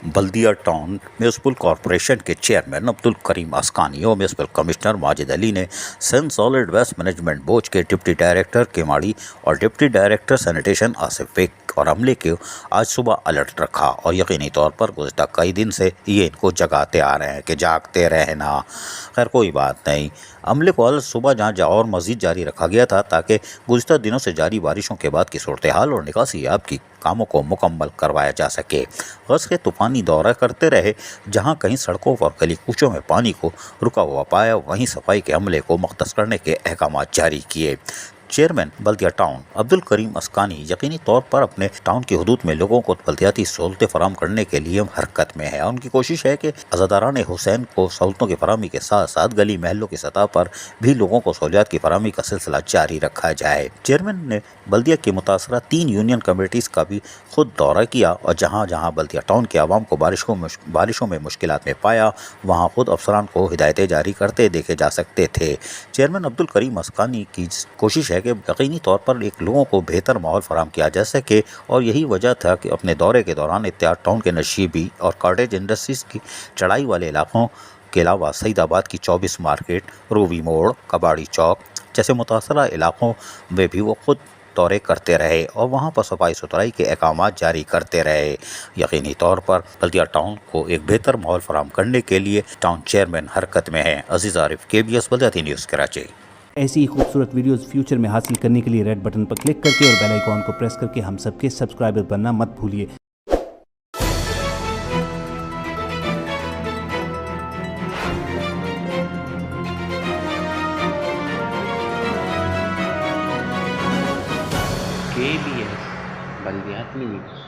بلدیہ town municipal corporation کے chairman Abdulkarim Askani اور میونسپل کمشنر ماجد علی نے Sindh solid waste management board کے ڈپٹی ڈائریکٹر کیماڑی اور deputy director sanitation Asif Baig اور عملے کے آج صبح الرٹ رکھا اور یقینی طور پر گزشتہ کئی دن سے یہ ان کو جگاتے آ رہے ہیں کہ جاگتے رہنا۔ خیر کوئی بات نہیں، عملے کو آج صبح جہاں اور مزید جاری رکھا گیا تھا تاکہ گزشتہ دنوں سے جاری بارشوں کے بعد کی صورتحال اور نکاسی آب کی کاموں کو مکمل کروایا جا سکے۔ غرض کے طوفانی دورہ کرتے رہے، جہاں کہیں سڑکوں اور گلی کوچوں میں پانی کو رکا ہوا پایا وہیں صفائی کے عملے کو مختص کرنے کے احکامات جاری کیے۔ چیئرمین بلدیہ ٹاؤن عبدالکریم اسکانی یقینی طور پر اپنے ٹاؤن کی حدود میں لوگوں کو بلدیاتی سہولتیں فراہم کرنے کے لیے حرکت میں ہے۔ ان کی کوشش ہے کہ عزاداران حسین کو سہولتوں کی فراہمی کے ساتھ ساتھ گلی محلوں کی سطح پر بھی لوگوں کو سہولیات کی فراہمی کا سلسلہ جاری رکھا جائے۔ چیئرمین نے بلدیہ کی متاثرہ 3 یونین کمیٹیز کا بھی خود دورہ کیا اور جہاں جہاں بلدیہ ٹاؤن کے عوام کو بارشوں میں مشکلات میں پایا وہاں خود افسران کو ہدایتیں جاری کرتے دیکھے جا سکتے تھے۔ چیئرمین عبدالکریم اسکانی کی کوشش ہے کہ یقینی طور پر لوگوں کو بہتر ماحول فراہم کیا جا سکے اور یہی وجہ تھا کہ اپنے دورے کے دوران اتحاد ٹاؤن کے نشیبی اور کاٹیج انڈسٹریز کی چڑھائی والے علاقوں کے علاوہ سعید آباد کی 24 مارکیٹ، رووی موڑ، کباڑی چوک جیسے متاثرہ علاقوں میں بھی وہ خود دورے کرتے رہے اور وہاں پر صفائی ستھرائی کے احکامات جاری کرتے رہے۔ یقینی طور پر بلدیہ ٹاؤن کو ایک بہتر ماحول فراہم کرنے کے لیے ٹاؤن چیئرمین حرکت میں ہیں۔ عزیز عارف، KBS بلدیاتی نیوز کراچی۔ ایسی ہی خوبصورت ویڈیوز فیوچر میں حاصل کرنے کے لیے ریڈ بٹن پر کلک کر کے اور بیل آئیکن کو پریس کر کے ہم سب کے سبسکرائبر بننا مت بھولیے۔ KBS بلدیاتی نیوز۔